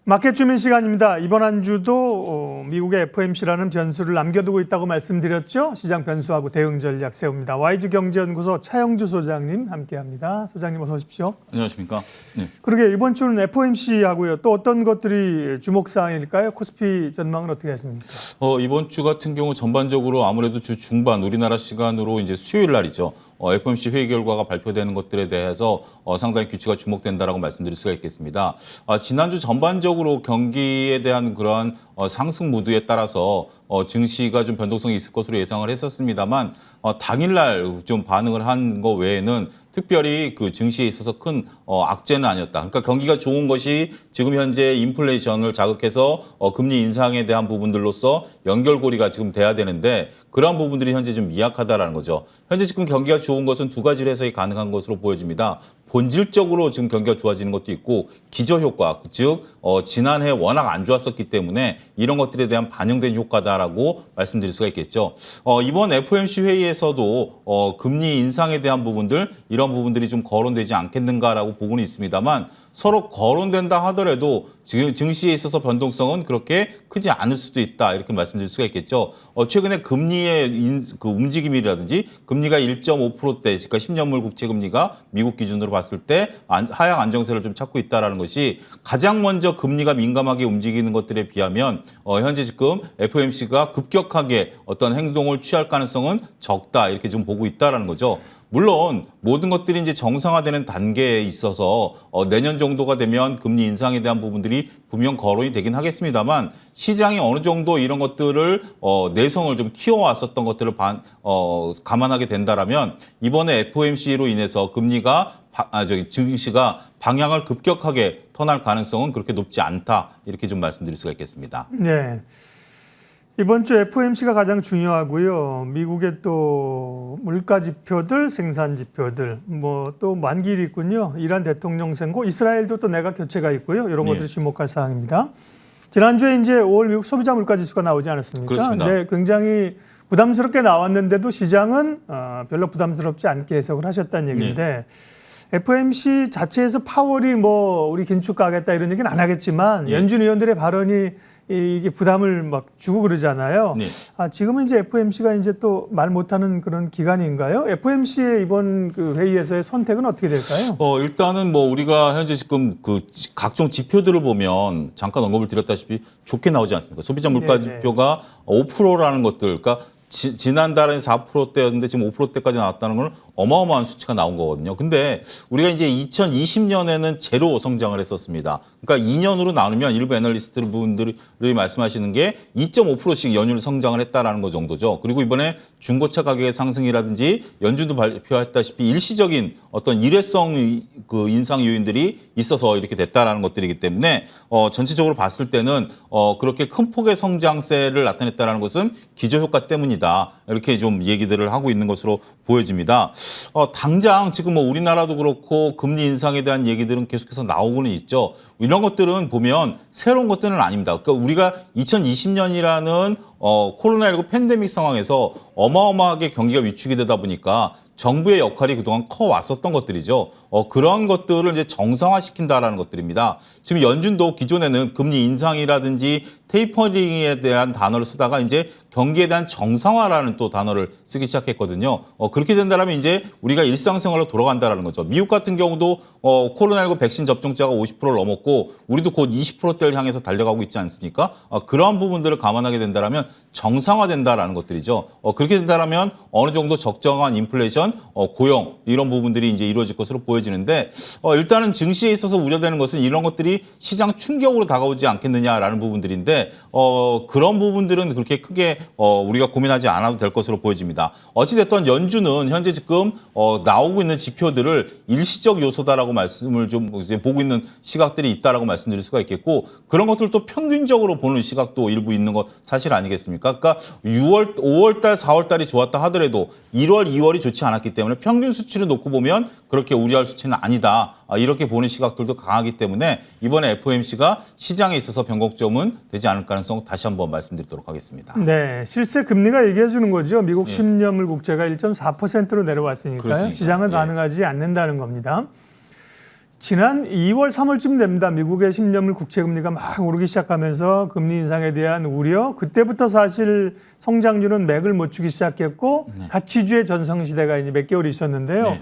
마켓 주민 시간입니다. 이번 한 주도 미국의 FOMC라는 변수를 남겨두고 있다고 말씀드렸죠. 시장 변수하고 대응 전략 세웁니다. YG경제연구소 차영주 소장님 함께합니다. 소장님 어서 오십시오. 안녕하십니까. 네. 그러게 이번 주는 FOMC하고요. 또 어떤 것들이 주목사항일까요? 코스피 전망은 어떻게 하십니까? 이번 주 같은 경우 전반적으로 아무래도 주 중반 우리나라 시간으로 이제 수요일 날이죠. FOMC 회의 결과가 발표되는 것들에 대해서 상당히 규칙가 주목된다라고 말씀드릴 수가 있겠습니다. 지난주 전반적으로 경기에 대한 그러한 상승 무드에 따라서 증시가 좀 변동성이 있을 것으로 예상을 했었습니다만 당일날 좀 반응을 한 거 외에는 특별히 그 증시에 있어서 큰 악재는 아니었다. 그러니까 경기가 좋은 것이 지금 현재 인플레이션을 자극해서 금리 인상에 대한 부분들로서 연결고리가 지금 돼야 되는데 그러한 부분들이 현재 좀 미약하다라는 거죠. 현재 지금 경기가 좋은 것은 두 가지로 해석이 가능한 것으로 보여집니다. 본질적으로 지금 경기가 좋아지는 것도 있고 기저효과, 즉 지난해 워낙 안 좋았었기 때문에 이런 것들에 대한 반영된 효과다라고 말씀드릴 수가 있겠죠. 이번 FOMC 회의에서도 금리 인상에 대한 부분들 이런 부분들이 좀 거론되지 않겠는가라고 보고는 있습니다만 서로 거론된다 하더라도 지금 증시에 있어서 변동성은 그렇게 크지 않을 수도 있다 이렇게 말씀드릴 수가 있겠죠. 최근에 금리의 그 움직임이라든지 금리가 1.5%대, 그러니까 10년물 국채 금리가 미국 기준으로 봤을 때 하향 안정세를 좀 찾고 있다라는 것이 가장 먼저 금리가 민감하게 움직이는 것들에 비하면 현재 지금 FOMC가 급격하게 어떤 행동을 취할 가능성은 적다 이렇게 좀 보고 있다라는 거죠. 물론 모든 것들이 이제 정상화되는 단계에 있어서 내년 정도가 되면 금리 인상에 대한 부분들이 분명 거론이 되긴 하겠습니다만 시장이 어느 정도 이런 것들을 내성을 좀 키워왔었던 것들을 감안하게 된다라면 이번에 FOMC로 인해서 금리가 증시가 방향을 급격하게 턴할 가능성은 그렇게 높지 않다 이렇게 좀 말씀드릴 수가 있겠습니다. 네. 이번 주 FOMC가 가장 중요하고요. 미국의 또 물가 지표들, 생산 지표들, 뭐 또 만기일이 있군요. 이란 대통령 선거, 이스라엘도 또 내각 교체가 있고요. 이런 것들이 주목할 사항입니다. 지난주에 이제 5월 미국 소비자 물가 지수가 나오지 않았습니까? 그렇습니다. 네, 굉장히 부담스럽게 나왔는데도 시장은 별로 부담스럽지 않게 해석을 하셨다는 얘기인데 FOMC 자체에서 파월이 뭐 우리 긴축 가겠다 이런 얘기는 안 하겠지만 연준 의원들의 발언이 이게 부담을 막 주고 그러잖아요. 네. 지금은 이제 FOMC가 이제 또 말 못하는 그런 기간인가요? FOMC의 이번 그 회의에서의 선택은 어떻게 될까요? 일단은 뭐 우리가 현재 지금 그 각종 지표들을 보면 잠깐 언급을 드렸다시피 좋게 나오지 않습니까? 소비자 물가 지표가 5%라는 것들, 그러니까 지난달에 4%대였는데 지금 5%대까지 나왔다는 건 어마어마한 수치가 나온 거거든요. 근데 우리가 이제 2020년에는 제로 성장을 했었습니다. 그러니까 2년으로 나누면 일부 애널리스트 분들이 말씀하시는 게 2.5%씩 연율 성장을 했다라는 거 정도죠. 그리고 이번에 중고차 가격의 상승이라든지 연준도 발표했다시피 일시적인 어떤 일회성 그 인상 요인들이 있어서 이렇게 됐다라는 것들이기 때문에 전체적으로 봤을 때는 그렇게 큰 폭의 성장세를 나타냈다라는 것은 기저효과 때문이다. 이렇게 좀 얘기들을 하고 있는 것으로 보여집니다. 당장 지금 뭐 우리나라도 그렇고 금리 인상에 대한 얘기들은 계속해서 나오고는 있죠. 이런 것들은 보면 새로운 것들은 아닙니다. 그러니까 우리가 2020년이라는 코로나19 팬데믹 상황에서 어마어마하게 경기가 위축이 되다 보니까 정부의 역할이 그동안 커왔었던 것들이죠. 그런 것들을 이제 정상화시킨다라는 것들입니다. 지금 연준도 기존에는 금리 인상이라든지 테이퍼링에 대한 단어를 쓰다가 이제 경기에 대한 정상화라는 또 단어를 쓰기 시작했거든요. 그렇게 된다면 이제 우리가 일상생활로 돌아간다라는 거죠. 미국 같은 경우도 코로나19 백신 접종자가 50%를 넘었고 우리도 곧 20%대를 향해서 달려가고 있지 않습니까? 그러한 부분들을 감안하게 된다면 정상화된다라는 것들이죠. 그렇게 된다면 어느 정도 적정한 인플레이션, 고용 이런 부분들이 이제 이루어질 것으로 보여지는데 일단은 증시에 있어서 우려되는 것은 이런 것들이 시장 충격으로 다가오지 않겠느냐라는 부분들인데 그런 부분들은 그렇게 크게 우리가 고민하지 않아도 될 것으로 보여집니다. 어찌됐든 연준은 현재 지금 나오고 있는 지표들을 일시적 요소다라고 말씀을 좀 이제 보고 있는 시각들이 있다라고 말씀드릴 수가 있겠고 그런 것들도 평균적으로 보는 시각도 일부 있는 것 사실 아니겠습니까? 그러니까 5월달, 4월달이 좋았다 하더라도 1월, 2월이 좋지 않았기 때문에 평균 수치를 놓고 보면 그렇게 우려할 수치는 아니다. 이렇게 보는 시각들도 강하기 때문에 이번에 FOMC가 시장에 있어서 변곡점은 되지 않을 가능성 다시 한번 말씀드리도록 하겠습니다. 네, 실세 금리가 얘기해 주는 거죠. 미국 10년물 국채가 1.4%로 내려왔으니까요. 그렇습니다. 시장은 반응하지 않는다는 겁니다. 지난 2월, 3월쯤 됩니다. 미국의 10년물 국채금리가 막 오르기 시작하면서 금리 인상에 대한 우려. 그때부터 사실 성장률은 맥을 못 추기 시작했고 가치주의 전성시대가 이제 몇 개월 있었는데요. 네.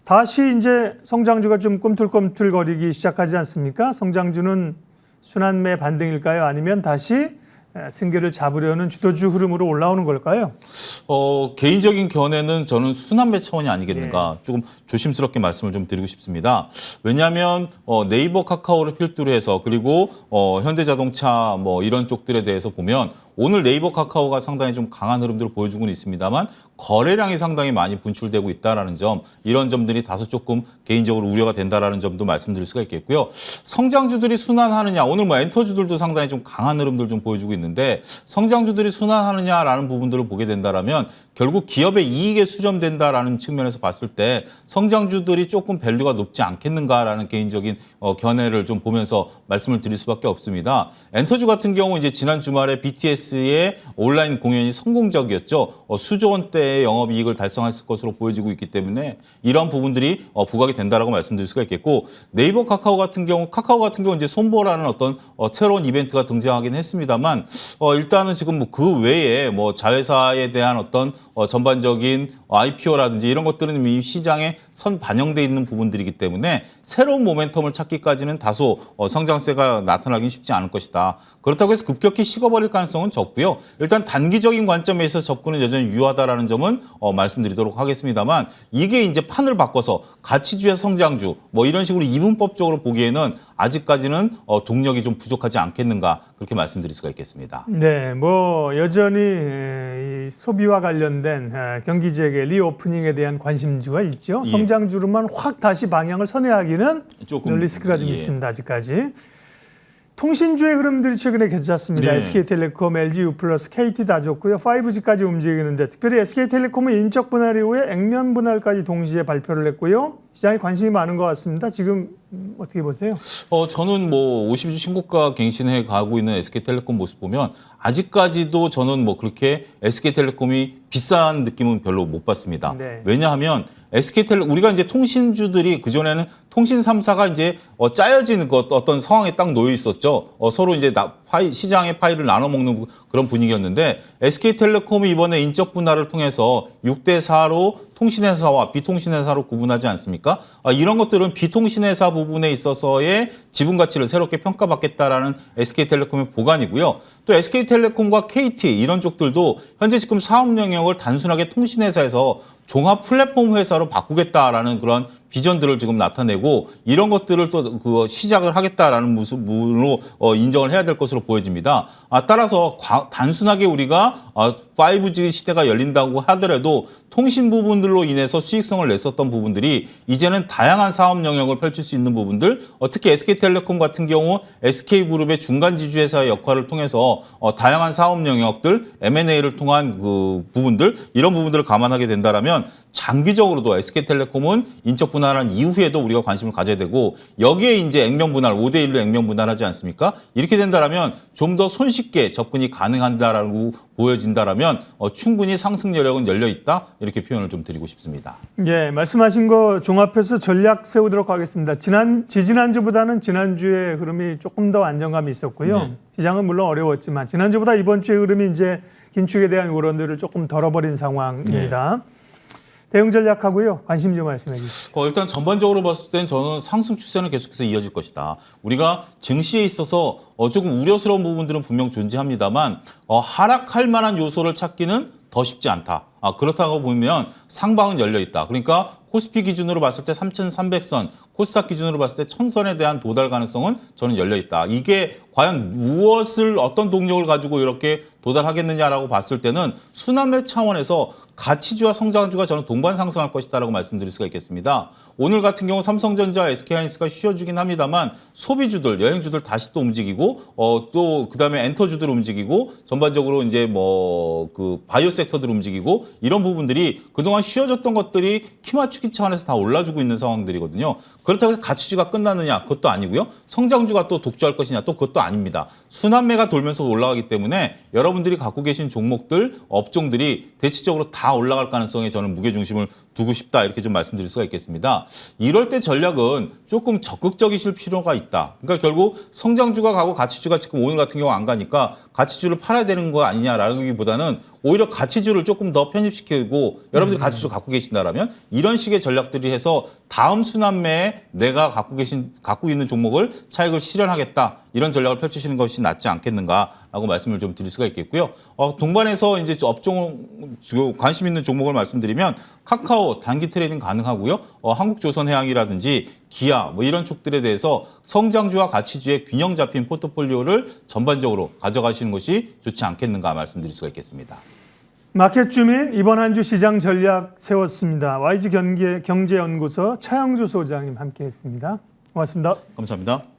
다시 이제 성장주가 좀 꿈틀꿈틀거리기 시작하지 않습니까? 성장주는 순환매 반등일까요? 아니면 다시 승계를 잡으려는 주도주 흐름으로 올라오는 걸까요? 개인적인 견해는 저는 순환매 차원이 아니겠는가 조금 조심스럽게 말씀을 좀 드리고 싶습니다. 왜냐하면 네이버 카카오를 필두로 해서 그리고 현대자동차 뭐 이런 쪽들에 대해서 보면 오늘 네이버 카카오가 상당히 좀 강한 흐름들을 보여주고는 있습니다만 거래량이 상당히 많이 분출되고 있다라는 점, 이런 점들이 다소 조금 개인적으로 우려가 된다라는 점도 말씀드릴 수가 있겠고요. 성장주들이 순환하느냐, 오늘 뭐 엔터주들도 상당히 좀 강한 흐름들 좀 보여주고 있는데 성장주들이 순환하느냐라는 부분들을 보게 된다라면 결국 기업의 이익에 수렴된다라는 측면에서 봤을 때 성장주들이 조금 밸류가 높지 않겠는가라는 개인적인 견해를 좀 보면서 말씀을 드릴 수밖에 없습니다. 엔터주 같은 경우 이제 지난 주말에 BTS의 온라인 공연이 성공적이었죠. 수조 원대의 영업이익을 달성했을 것으로 보여지고 있기 때문에 이런 부분들이 부각이 된다라고 말씀드릴 수가 있겠고, 네이버 카카오 같은 경우 이제 손보라는 어떤 새로운 이벤트가 등장하긴 했습니다만 일단은 지금 뭐 그 외에 뭐 자회사에 대한 어떤 전반적인 IPO라든지 이런 것들은 이미 시장에 선 반영돼 있는 부분들이기 때문에 새로운 모멘텀을 찾기까지는 다소 성장세가 나타나긴 쉽지 않을 것이다. 그렇다고 해서 급격히 식어버릴 가능성은 적고요. 일단 단기적인 관점에서 접근은 여전히 유효하다라는 점은 말씀드리도록 하겠습니다만, 이게 이제 판을 바꿔서 가치주의 성장주 뭐 이런 식으로 이분법적으로 보기에는 아직까지는 동력이 좀 부족하지 않겠는가, 그렇게 말씀드릴 수가 있겠습니다. 네, 뭐 여전히 이 소비와 관련된 경기지역의 리오프닝에 대한 관심주가 있죠. 예. 성장주로만 확 다시 방향을 선회하기는 조금, 리스크가 좀 예. 있습니다. 아직까지. 통신주의 흐름들이 최근에 괜찮습니다. 네. SK텔레콤, LG U+, KT 다 좋고요. 5G까지 움직이는데 특별히 SK텔레콤은 인적 분할 이후에 액면 분할까지 동시에 발표를 했고요. 시장에 관심이 많은 것 같습니다. 지금 어떻게 보세요? 저는 뭐 50주 신고가 갱신해 가고 있는 SK텔레콤 모습 보면 아직까지도 저는 뭐 그렇게 SK텔레콤이 비싼 느낌은 별로 못 받습니다. 네. 왜냐하면 우리가 이제 통신주들이 그전에는 통신 3사가 이제 짜여진 어떤 상황에 딱 놓여 있었죠. 서로 이제 시장의 파일을 나눠 먹는 그런 분위기였는데 SK텔레콤이 이번에 인적 분할을 통해서 6대4로 통신회사와 비통신회사로 구분하지 않습니까? 이런 것들은 비통신회사 부분에 있어서의 지분 가치를 새롭게 평가받겠다라는 SK텔레콤의 보관이고요. 또 SK텔레콤과 KT 이런 쪽들도 현재 지금 사업 영역을 단순하게 통신회사에서 종합 플랫폼 회사로 바꾸겠다라는 그런 비전들을 지금 나타내고 이런 것들을 또 시작을 하겠다라는 모습으로 인정을 해야 될 것으로 보여집니다. 따라서 단순하게 우리가 5G 시대가 열린다고 하더라도 통신 부분들로 인해서 수익성을 냈었던 부분들이 이제는 다양한 사업 영역을 펼칠 수 있는 부분들, 특히 SK텔레콤 같은 경우 SK그룹의 중간 지주회사의 역할을 통해서 다양한 사업 영역들, M&A를 통한 그 부분들, 이런 부분들을 감안하게 된다라면 장기적으로도 SK텔레콤은 인적 분할한 이후에도 우리가 관심을 가져야 되고, 여기에 이제 액면 분할, 5대1로 액면 분할하지 않습니까? 이렇게 된다라면 좀 더 손쉽게 접근이 가능한다라고 보여진다라면 충분히 상승 여력은 열려 있다, 이렇게 표현을 좀 드리고 싶습니다. 예, 말씀하신 거 종합해서 전략 세우도록 하겠습니다. 지난주보다는 지난주의 흐름이 조금 더 안정감이 있었고요. 네. 시장은 물론 어려웠지만 지난주보다 이번 주의 흐름이 이제 긴축에 대한 우려들을 조금 덜어버린 상황입니다. 대응 전략하고요. 관심 좀 말씀해 주시죠. 일단 전반적으로 봤을 땐 저는 상승 추세는 계속해서 이어질 것이다. 우리가 증시에 있어서 조금 우려스러운 부분들은 분명 존재합니다만 하락할 만한 요소를 찾기는 더 쉽지 않다. 그렇다고 보면 상방은 열려 있다. 그러니까 코스피 기준으로 봤을 때 3,300선, 코스닥 기준으로 봤을 때 1,000선에 대한 도달 가능성은 저는 열려 있다. 이게 과연 어떤 동력을 가지고 이렇게 도달하겠느냐라고 봤을 때는 순환매 차원에서 가치주와 성장주가 저는 동반 상승할 것이다라고 말씀드릴 수가 있겠습니다. 오늘 같은 경우 삼성전자, SK하이닉스가 쉬어주긴 합니다만 소비주들, 여행주들 다시 또 움직이고 또 그다음에 엔터주들 움직이고 전반적으로 이제 뭐 그 바이오 섹터들 움직이고 이런 부분들이 그동안 쉬어졌던 것들이 키 맞추기 차원에서 다 올라주고 있는 상황들이거든요. 그렇다고 해서 가치주가 끝나느냐? 그것도 아니고요. 성장주가 또 독주할 것이냐? 또 그것도 아닙니다. 순환매가 돌면서 올라가기 때문에 여러분들이 갖고 계신 종목들, 업종들이 대체적으로 다 올라갈 가능성에 저는 무게중심을 두고 싶다 이렇게 좀 말씀드릴 수가 있겠습니다. 이럴 때 전략은 조금 적극적이실 필요가 있다. 그러니까 결국 성장주가 가고 가치주가 지금 오늘 같은 경우 안 가니까 가치주를 팔아야 되는 거 아니냐라기보다는 오히려 가치주를 조금 더 편입시키고 여러분들이 가치주 갖고 계신다라면 이런 식의 전략들이 해서 다음 순환매에 내가 갖고 있는 종목을 차익을 실현하겠다 이런 전략을 펼치시는 것이 낫지 않겠는가라고 말씀을 좀 드릴 수가 있겠고요. 동반해서 이제 업종 관심 있는 종목을 말씀드리면 카카오 단기 트레이딩 가능하고요. 한국조선해양이라든지 기아 뭐 이런 쪽들에 대해서 성장주와 가치주의 균형 잡힌 포트폴리오를 전반적으로 가져가시는 것이 좋지 않겠는가 말씀드릴 수가 있겠습니다. 마켓 주민 이번 한 주 시장 전략 세웠습니다. YG 경제연구소 차영주 소장님 함께했습니다. 고맙습니다. 감사합니다.